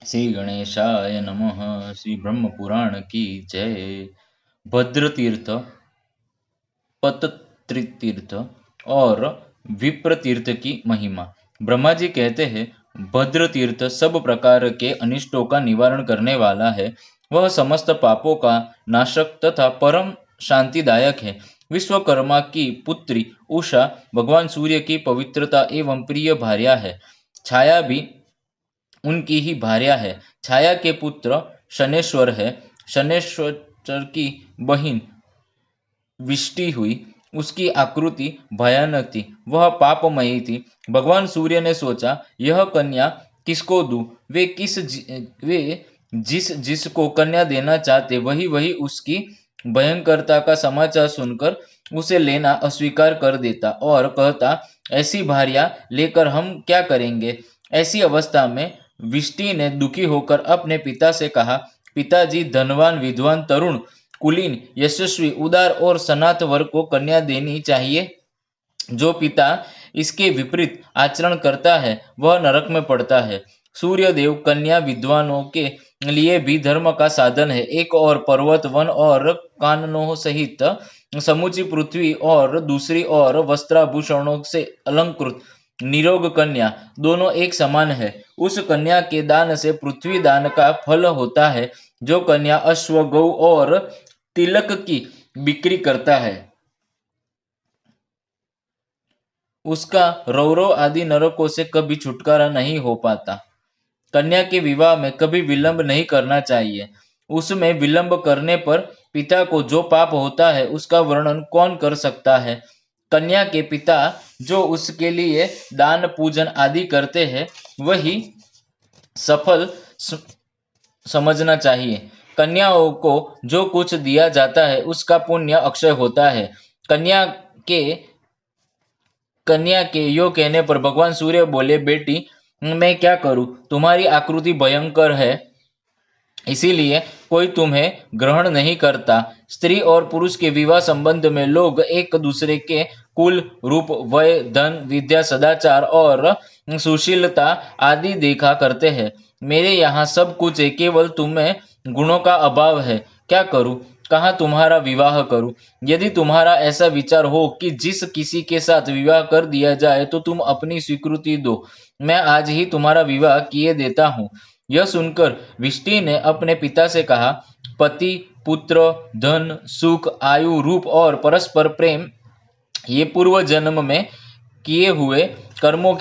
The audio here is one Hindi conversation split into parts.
श्री गणेशाय नमः। श्री ब्रह्म पुराण की जय। भद्र तीर्थ, पतत्री तीर्थ और विप्र तीर्थ की महिमा। ब्रह्मा जी कहते हैं, भद्र तीर्थ सब प्रकार के अनिष्टों का निवारण करने वाला है। वह समस्त पापों का नाशक तथा परम शांतिदायक है। विश्वकर्मा की पुत्री उषा भगवान सूर्य की पवित्रता एवं प्रिय भार्या है। छाया भी उनकी ही भार्या है। छाया के पुत्र शनेश्वर है। शनेश्वर की बहिन विष्टि हुई। उसकी आकृति भयानक थी, वह पापमयी थी। भगवान सूर्य ने सोचा, यह कन्या किसको दूं? वे जिस जिसको कन्या देना चाहते वही वही उसकी भयंकरता का समाचार सुनकर उसे लेना अस्वीकार कर देता और कहता, ऐसी भार्या लेकर हम क्या करेंगे। ऐसी अवस्था में विष्टि ने दुखी होकर अपने पिता से कहा, पिताजी, धनवान, विद्वान, तरुण, कुलीन, यशस्वी, उदार और सनात वर्ग को कन्या देनी चाहिए। जो पिता इसके विपरीत आचरण करता है वह नरक में पड़ता है। सूर्यदेव कन्या विद्वानों के लिए भी धर्म का साधन है। एक और पर्वत, वन और काननों सहित समूची पृथ्वी और दूसरी ओर वस्त्राभूषणों से अलंकृत निरोग कन्या, दोनों एक समान है। उस कन्या के दान से पृथ्वी दान का फल होता है। जो कन्या अश्व, गौ और तिलक की बिक्री करता है उसका रौरव आदि नरकों से कभी छुटकारा नहीं हो पाता। कन्या के विवाह में कभी विलंब नहीं करना चाहिए। उसमें विलंब करने पर पिता को जो पाप होता है उसका वर्णन कौन कर सकता है। कन्या के पिता जो उसके लिए दान पूजन आदि करते हैं वही सफल समझना चाहिए। कन्याओं को जो कुछ दिया जाता है उसका पुण्य अक्षय होता है। के कन्या के यो कहने पर भगवान सूर्य बोले, बेटी, मैं क्या करूं? तुम्हारी आकृति भयंकर है, इसीलिए कोई तुम्हें ग्रहण नहीं करता। स्त्री और पुरुष के विवाह संबंध में लोग एक दूसरे के कुल, रूप, वय, धन, विद्या, सदाचार और सुशीलता आदि देखा करते हैं। मेरे यहाँ सब कुछ है, केवल तुम्हें गुणों का अभाव है। क्या करूं? कहाँ तुम्हारा विवाह करूं? यदि तुम्हारा ऐसा विचार हो कि जिस किसी के साथ विवाह कर दिया जाए तो तुम अपनी स्वीकृति दो। मैं आज ही तुम्हारा विवाह किए देता हूँ। यह सुनकर विष्टि ने अपने पिता से कहा, पति, पुत्र, धन, सुख, आयु, रूप और परस्पर प्रेम ये पूर्व जन्म में किए हुए कर्मों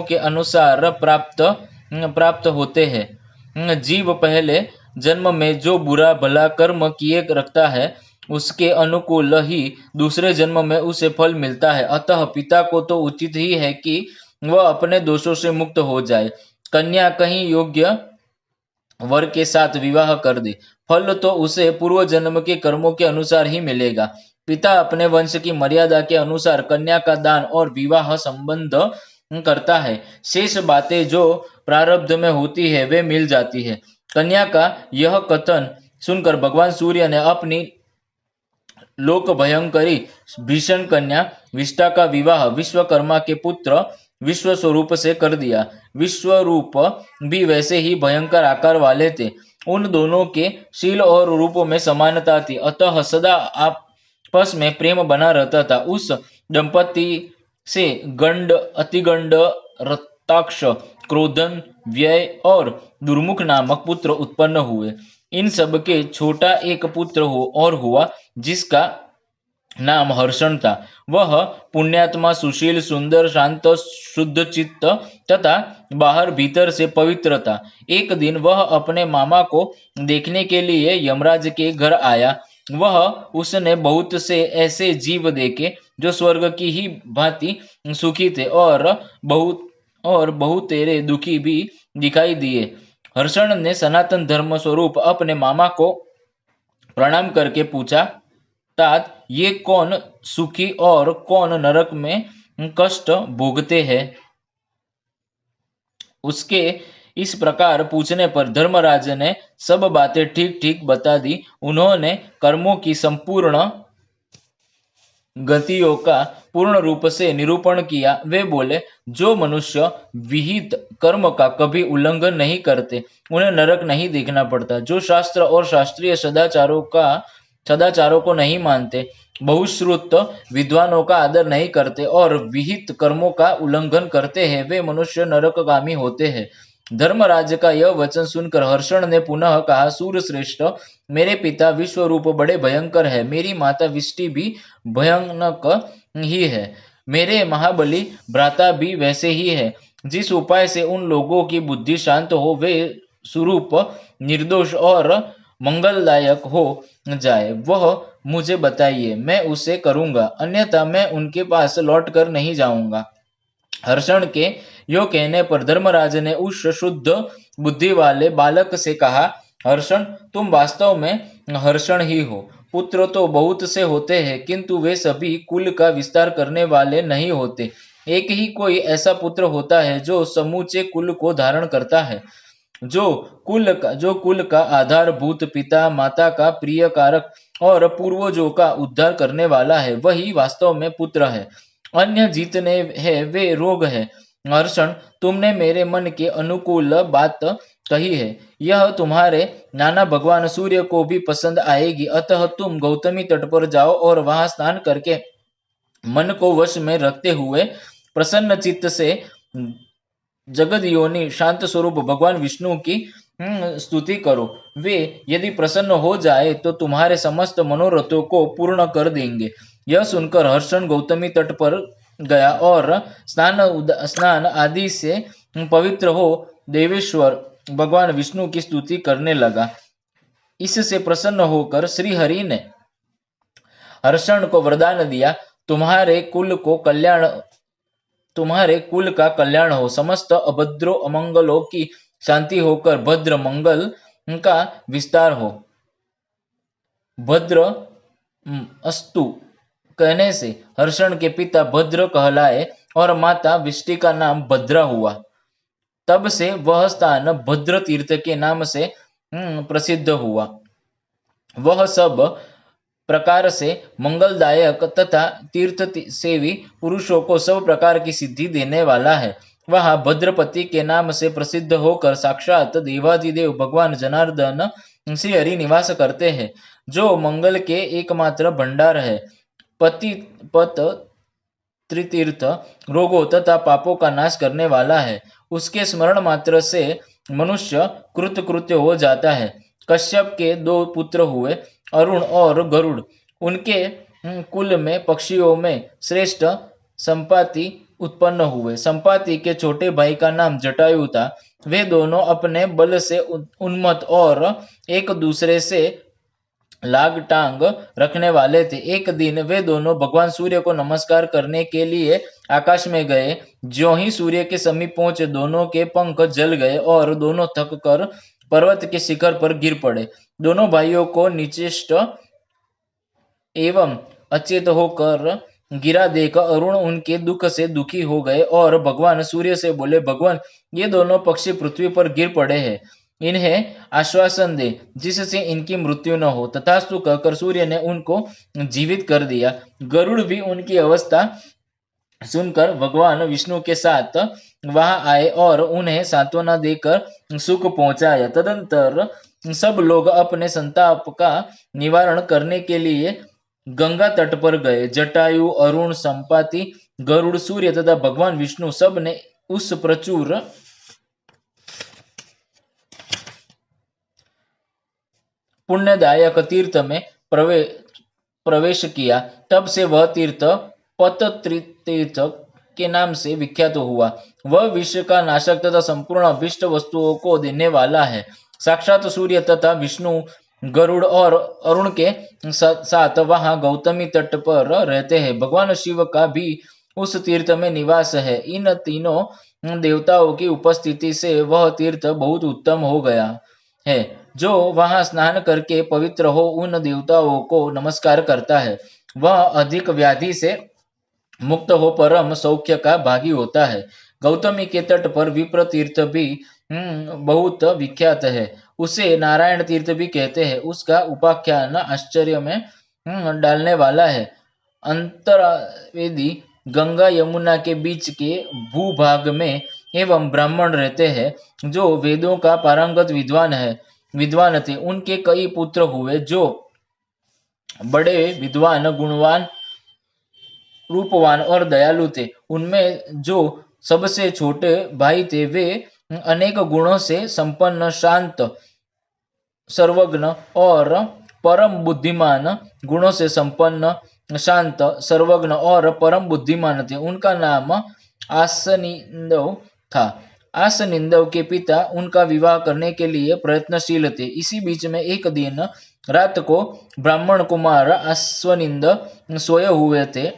के अनुसार प्राप्त होते हैं। जीव पहले जन्म में जो बुरा भला कर्म किए रखता है उसके अनुकूल ही दूसरे जन्म में उसे फल मिलता है। अतः पिता को तो उचित ही है कि वह अपने दोषों से मुक्त हो जाए। कन्या कहीं योग्य वर के साथ विवाह कर दे, फल तो उसे पूर्व जन्म के कर्मों के अनुसार ही मिलेगा। पिता अपने वंश की मर्यादा के अनुसार कन्या का दान और विवाह संबंध करता है। शेष बातें जो प्रारब्ध में होती है वे मिल जाती है। कन्या का यह कथन सुनकर भगवान सूर्य ने अपनी लोक भयंकरी भीषण कन्या विष्टा का विवाह विश्वकर्मा के पुत्र विश्व स्वरूप से कर दिया। विश्वरूप भी वैसे ही भयंकर आकार वाले थे। उन दोनों के शील और रूपों में समानता थी, अतः सदा आपस में प्रेम बना रहता था। उस दंपति से गंड, अतिगंड, रक्ताक्ष, क्रोधन, व्यय और दुर्मुख नामक पुत्र उत्पन्न हुए। इन सब के छोटा एक पुत्र हुआ जिसका नाम हर्षण था। वह पुण्यात्मा, सुशील, सुंदर, शांत, शुद्ध चित्त तथा बाहर भीतर से पवित्र था। एक दिन वह अपने मामा को देखने के लिए यमराज के घर आया। वह उसने बहुत से ऐसे जीव देखे जो स्वर्ग की ही भांति सुखी थे और बहुत तेरे दुखी भी दिखाई दिए। हर्षण ने सनातन धर्म स्वरूप अपने मामा को प्रणाम करके पूछा, तात, ये कौन सुखी और कौन नरक में कष्ट भोगते हैं? उसके इस प्रकार पूछने पर धर्मराज ने सब बातें ठीक ठीक बता दी। उन्होंने कर्मों की संपूर्ण गतियों का पूर्ण रूप से निरूपण किया। वे बोले, जो मनुष्य विहित कर्म का कभी उल्लंघन नहीं करते, उन्हें नरक नहीं देखना पड़ता। जो शास्त्र और शास्त्रीय सदाचारों को नहीं मानते, बहुश्रुत विद्वानों का आदर नहीं करते और विहित कर्मों का उल्लंघन करते हैं, वे मनुष्य नरकगामी होते हैं। धर्मराज का यह वचन सुनकर हर्षण ने पुनः कहा, सूरश्रेष्ठ, मेरे पिता विश्वरूप बड़े भयंकर है, मेरी माता विष्टि भी भयानक ही है, मेरे महाबली भ्राता भी वैसे ही है। जिस उपाय से उन लोगों की बुद्धि शांत हो, वे स्वरूप निर्दोष और मंगलदायक हो जाए, वह मुझे बताइए, मैं उसे करूंगा, अन्यथा मैं उनके पास लौट कर नहीं जाऊंगा। हर्षण के यो कहने पर धर्मराज ने उस शुद्ध बुद्धि वाले बालक से कहा, हर्षण, तुम वास्तव में हर्षण ही हो। पुत्र तो बहुत से होते हैं, किंतु वे सभी कुल का विस्तार करने वाले नहीं होते। एक ही कोई ऐसा पुत्र होता है जो समूचे कुल को धारण करता है। जो कुल का आधारभूत, पिता माता का प्रिय कारक और पूर्वजों का उद्धार करने वाला है, वही वास्तव में पुत्र है। अन्य जितने हैं वे रोग है। हर्षण, तुमने मेरे मन के अनुकूल बात कही है। यह तुम्हारे नाना भगवान सूर्य को भी पसंद आएगी। अतः तुम गौतमी तट पर जाओ और वहां स्नान करके मन को वश में रखते हुए प्रसन्न चित्त से जगद योनि शांत स्वरूप भगवान विष्णु की स्तुति करो। वे यदि प्रसन्न हो जाए तो तुम्हारे समस्त मनोरथों को पूर्ण कर देंगे। यह सुनकर हर्षण गौतमी तट पर गया और स्नान आदि से पवित्र हो देवेश्वर भगवान विष्णु की स्तुति करने लगा। इससे प्रसन्न होकर श्री हरि ने हर्षण को वरदान दिया, तुम्हारे कुल का कल्याण हो, समस्त अभद्रो अमंगलों की शांति होकर भद्र मंगल का विस्तार हो। भद्र अस्तु कहने से हर्षण के पिता भद्र कहलाए और माता विष्टि का नाम भद्रा हुआ। तब से वह स्थान भद्र तीर्थ के नाम से प्रसिद्ध हुआ। वह सब प्रकार से मंगलदायक तथा तीर्थ सेवी पुरुषों को सब प्रकार की सिद्धि देने वाला है। वहां भद्रपति के नाम से प्रसिद्ध होकर साक्षात देवादिदेव भगवान जनार्दन श्री हरि निवास करते हैं, जो मंगल के एकमात्र भंडार है। पत त्रितीर्थ रोगों तथा पापों का नाश करने वाला है। उसके स्मरण मात्र से मनुष्य कृतकृत्य हो जाता है। कश्यप के 2 पुत्र हुए, अरुण और गरुड़। उनके कुल में पक्षियों में श्रेष्ठ संपाति उत्पन्न हुए। संपाति के छोटे भाई का नाम जटायु था। वे दोनों अपने बल से उन्मत्त और एक दूसरे से लाग टांग रखने वाले थे। एक दिन वे दोनों भगवान सूर्य को नमस्कार करने के लिए आकाश में गए। ज्यों ही सूर्य के समीप पहुंचे, दोनों के पंख जल गए और दोनों थक कर पर्वत के शिखर पर गिर पड़े। दोनों भाइयों को निचेष्ट एवं अचेत होकर गिरा देख अरुण उनके दुख से दुखी हो गए और भगवान सूर्य से बोले, भगवान, ये दोनों पक्षी पृथ्वी पर गिर पड़े हैं, इन्हें आश्वासन दे जिससे इनकी मृत्यु न हो। तथास्तु कहकर सूर्य ने उनको जीवित कर दिया। गरुड़ भी उनकी अवस्था सुनकर भगवान विष्णु के साथ वहां आए और उन्हें सांत्वना देकर सुख पहुंचाया। तदंतर सब लोग अपने संताप का निवारण करने के लिए गंगा तट पर गए। जटायु, अरुण, संपाति, गरुड़, सूर्य तथा भगवान विष्णु सब ने उस प्रचुर पुण्यदायक तीर्थ में प्रवेश किया। तब से वह तीर्थ पतत्रितीर्थ के नाम से विख्यात हुआ। वह विश्व का नाशक तथा संपूर्ण अभिष्ट वस्तुओं को देने वाला है। साक्षात सूर्य तथा विष्णु गरुड़ और अरुण के साथ वहां गौतमी तट पर रहते हैं। भगवान शिव का भी उस तीर्थ में निवास है। इन तीनों देवताओं की उपस्थिति से वह तीर्थ बहुत उत्तम हो गया है। जो वहां स्नान करके पवित्र हो, उन देवताओं को नमस्कार करता है, वह अधिक व्याधि से मुक्त हो परम सौख्य का भागी होता है। गौतमी के तट पर विप्र तीर्थ भी बहुत विख्यात है। उसे नारायण तीर्थ भी कहते हैं। उसका उपाख्यान आश्चर्य में डालने वाला है। अंतरावेदी गंगा यमुना के बीच के भूभाग में एवं ब्राह्मण रहते हैं जो वेदों का पारंगत विद्वान थे। उनके कई पुत्र हुए जो बड़े विद्वान, गुणवान, रूपवान और दयालु थे। उनमें जो सबसे छोटे भाई थे वे अनेक गुणों से संपन्न, शांत, सर्वज्ञ और परम बुद्धिमान गुणों से संपन्न, शांत, सर्वज्ञ और परम बुद्धिमान थे। उनका नाम आसनिंदव था। आसनिंदव के पिता उनका विवाह करने के लिए प्रयत्नशील थे। इसी बीच में एक दिन रात को ब्राह्मण कुमार आश्वनिंद सोए हुए थे।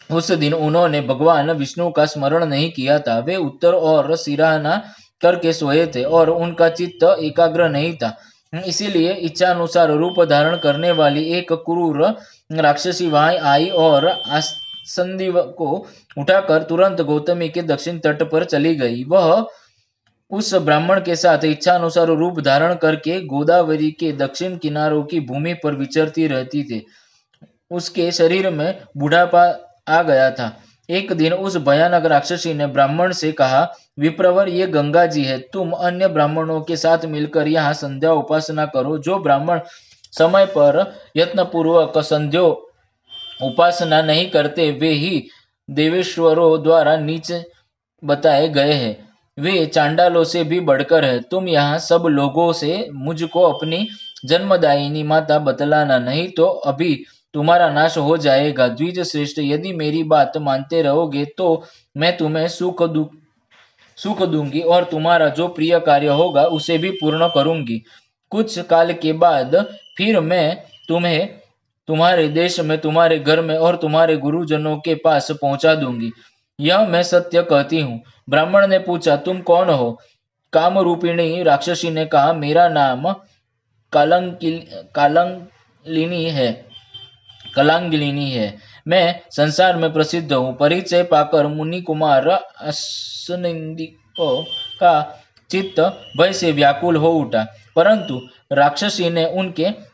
उस दिन उन्होंने भगवान विष्णु का स्मरण नहीं किया था। वे उत्तर और सिरहाना करके सोए थे और उनका चित्त एकाग्र नहीं था। इसीलिए इच्छानुसार रूप धारण करने वाली एक क्रूर राक्षसी वहां आई और आसंदीव को उठाकर तुरंत गौतमी के दक्षिण तट पर चली गई। वह उस ब्राह्मण के साथ इच्छानुसार रूप धारण करके गोदावरी के दक्षिण किनारों की भूमि पर विचरती रहती थी। उसके शरीर में बुढ़ापा आ गया था। एक दिन उस भयानक राक्षसी ने ब्राह्मण से कहा, विप्रवर, ये गंगा जी है। तुम अन्य ब्राह्मणों के साथ मिलकर यहाँ संध्या उपासना करो। जो ब्राह्मण समय पर यत्नपूर्वक संध्या उपासना नहीं करते वे ही देवेश्वरों द्वारा नीचे बताए गए हैं। वे चांडालों से भी बढ़कर है। तुम यहाँ सब लोगों से मुझको अपनी जन्मदायिनी माता बतलाना, नहीं तो अभी तुम्हारा नाश हो जाएगा। द्विज श्रेष्ठ, यदि मेरी बात मानते रहोगे तो मैं तुम्हें सुख दूंगी और तुम्हारा जो प्रिय कार्य होगा उसे भी पूर्ण करूंगी। कुछ काल के बाद फिर मैं तुम्हें तुम्हारे देश में, तुम्हारे घर में और तुम्हारे गुरुजनों के पास पहुंचा दूंगी। यह मैं सत्य कहती हूँ। ब्राह्मण ने पूछा, तुम कौन हो? काम रूपिणी राक्षसी ने कहा, मेरा नाम कलांगिनी है। मैं संसार में प्रसिद्ध हूँ। परिचय पाकर मुनि कुमार असनिंदिको का चित्त भय से व्याकुल हो उठा, परंतु राक्षसी ने उनके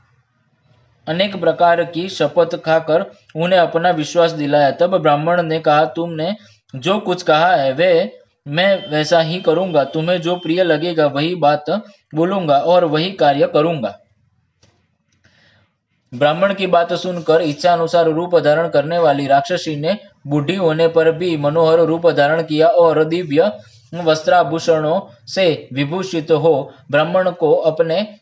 अनेक प्रकार की शपथ खाकर उन्हें अपना विश्वास दिलाया। तब ब्राह्मण ने कहा, तुमने जो कुछ कहा है वे मैं वैसा ही करूंगा। तुम्हें जो प्रिय लगेगा वही बात बोलूंगा और वही कार्य करूंगा। ब्राह्मण की बात सुनकर इच्छा अनुसार रूप धारण करने वाली राक्षसी ने बूढ़ी होने पर भी मनोहर रूप धारण किया और दिव्य वस्त्राभूषणों से विभूषित हो ब्राह्मण को अपने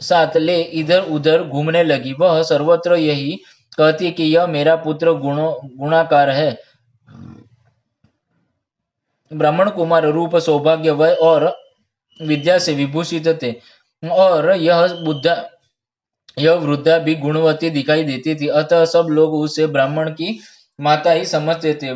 साथ ले इधर उधर घूमने लगी। वह सर्वत्र यही कहती कि यह मेरा पुत्र गुणाकार है। ब्राह्मण कुमार रूप, सौभाग्य, वय और विद्या से विभूषित थे और यह वृद्धा भी गुणवती दिखाई देती थी। अतः सब लोग उसे ब्राह्मण की माता ही समझते थे।